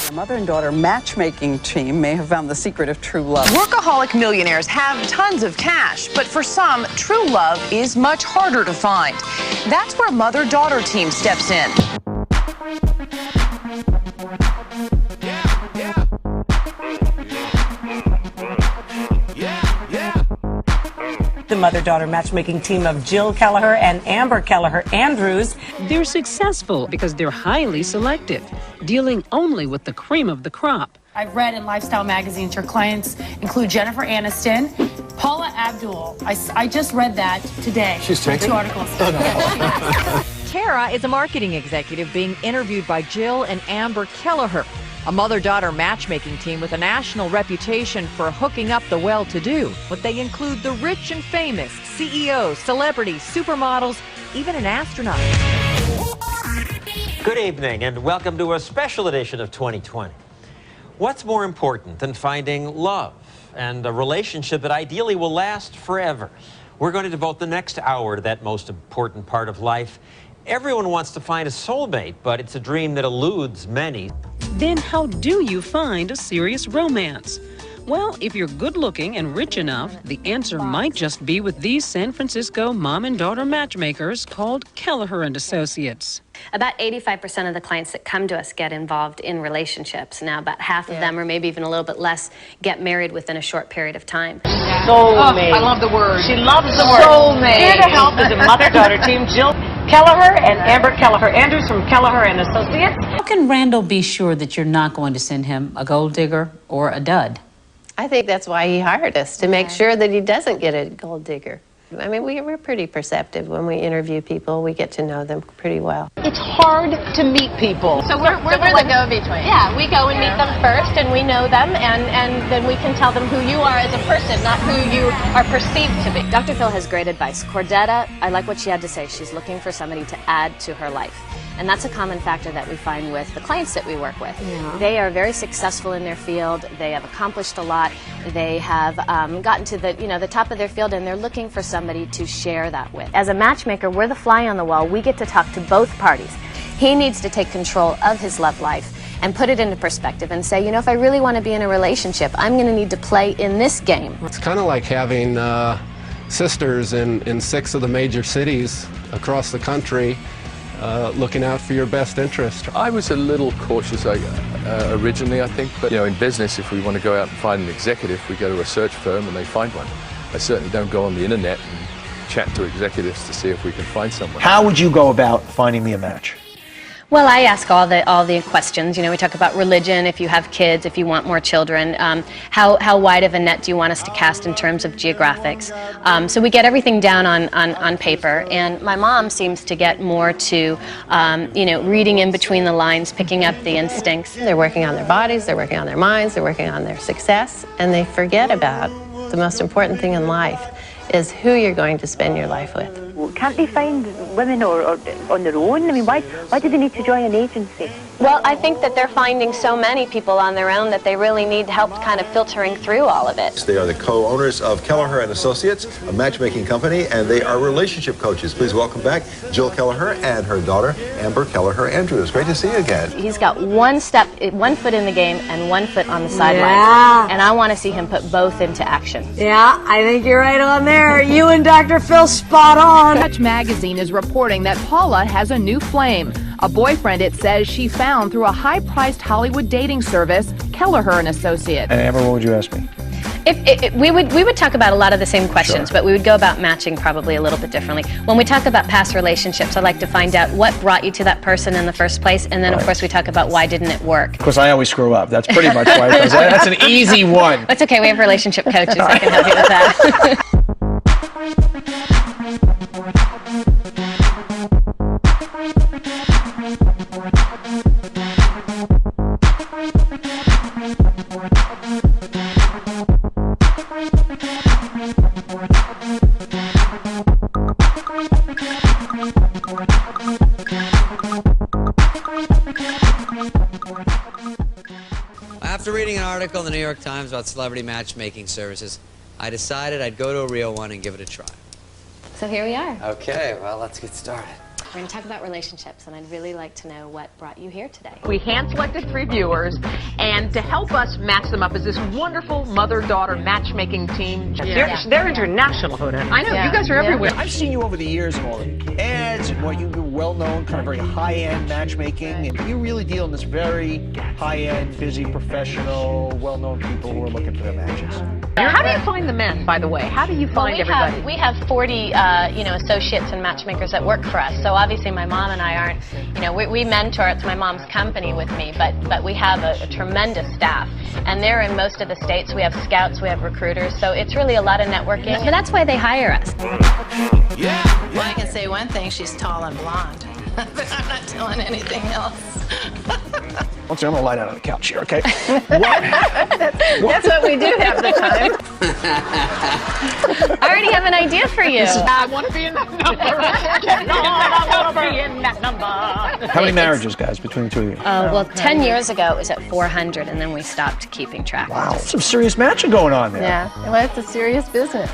A mother and daughter matchmaking team may have found the secret of true love. Workaholic millionaires have tons of cash, but for some, true love is much harder to find. That's where mother-daughter team steps in. The mother-daughter matchmaking team of Jill Kelleher and Amber Kelleher Andrews. They're successful because they're highly selective, dealing only with the cream of the crop. I've read in lifestyle magazines your clients include Jennifer Aniston, Paula Abdul. I just read that today. She's taking 2 articles. Tara is a marketing executive being interviewed by Jill and Amber Kelleher, a mother-daughter matchmaking team with a national reputation for hooking up the well-to-do. But they include the rich and famous, CEOs, celebrities, supermodels, even an astronaut. Good evening and welcome to a special edition of 2020. What's more important than finding love and a relationship that ideally will last forever? We're going to devote the next hour to that most important part of life. Everyone wants to find a soulmate, but it's a dream that eludes many. Then how do you find a serious romance? Well, if you're good-looking and rich enough, the answer might just be with these San Francisco mom and daughter matchmakers called Kelleher and Associates. About 85% of the clients that come to us get involved in relationships. Now, about half of them, or maybe even a little bit less, get married within a short period of time. Soulmate. I love the word. She loves the word. Soulmate. Here to help is the mother-daughter team, Jill Kelleher and Amber Kelleher Andrews from Kelleher and Associates. How can Randall be sure that you're not going to send him a gold digger or a dud? I think that's why he hired us, to make sure that he doesn't get a gold digger. I mean, we're pretty perceptive when we interview people. We get to know them pretty well. It's hard to meet people. So we're the go-between. Yeah, we go and meet them first, and we know them, and then we can tell them who you are as a person, not who you are perceived to be. Dr. Phil has great advice. Cordetta, I like what she had to say. She's looking for somebody to add to her life. And that's a common factor that we find with the clients that we work with. Yeah. They are very successful in their field. They have accomplished a lot. They have gotten to the top of their field, and they're looking for somebody to share that with. As a matchmaker, we're the fly on the wall. We get to talk to both parties. He needs to take control of his love life and put it into perspective and say, you know, if I really want to be in a relationship, I'm going to need to play in this game. It's kind of like having sisters in 6 of the major cities across the country. Looking out for your best interest. I was a little cautious originally, I think, but in business, if we want to go out and find an executive, we go to a search firm and they find one. I certainly don't go on the internet and chat to executives to see if we can find someone. How would you go about finding me a match? Well, I ask all the questions. We talk about religion, if you have kids, if you want more children, how wide of a net do you want us to cast in terms of geographics. So we get everything down on paper, and my mom seems to get more to, reading in between the lines, picking up the instincts. They're working on their bodies, they're working on their minds, they're working on their success, and they forget about the most important thing in life is who you're going to spend your life with. Can't they find women or on their own? I mean, why do they need to join an agency? Well, I think that they're finding so many people on their own that they really need help kind of filtering through all of it. They are the co-owners of Kelleher and Associates, a matchmaking company, and they are relationship coaches. Please welcome back Jill Kelleher and her daughter, Amber Kelleher Andrews. Great to see you again. He's got one foot in the game and 1 foot on the sidelines. Yeah. And I want to see him put both into action. Yeah, I think you're right on there. You and Dr. Phil spot on. Match Magazine is reporting that Paula has a new flame. A boyfriend, it says, she found through a high-priced Hollywood dating service, Kelleher and Associates. And Amber, what would you ask me? We would talk about a lot of the same questions, but we would go about matching probably a little bit differently. When we talk about past relationships, I like to find out what brought you to that person in the first place, and then of course we talk about why didn't it work. Of course, I always screw up. That's pretty much why. That's an easy one. That's okay. We have relationship coaches that can help you with that. After reading an article in the New York Times about celebrity matchmaking services, I decided I'd go to a real one and give it a try. So here we are. Okay, well, let's get started. We're going to talk about relationships, and I'd really like to know what brought you here today. We hand-selected 3 viewers, and to help us match them up is this wonderful mother-daughter matchmaking team. They're international, Hoda. I know, you guys are everywhere. I've seen you over the years in all the ads and what you're well-known, kind of very high-end matchmaking, and you really deal in this very high-end, busy, professional, well-known people who are looking for their matches. How do you find the men, by the way? How do you find everybody? We have 40, associates and matchmakers that work for us. So obviously my mom and I aren't, we mentor. It's my mom's company with me, but we have a tremendous staff. And they're in most of the states. We have scouts, we have recruiters. So it's really a lot of networking. But that's why they hire us. Well, I can say one thing, she's tall and blonde. But I'm not telling anything else. I'm going to lie down on the couch here, okay? That's what we do have the time. I already have an idea for you. I want to be in that number. I want to be in that number. How many marriages, guys, between the two of you? Well, 10 years ago it was at 400, and then we stopped keeping track. Wow, some serious matching going on there. Yeah, well, it's a serious business.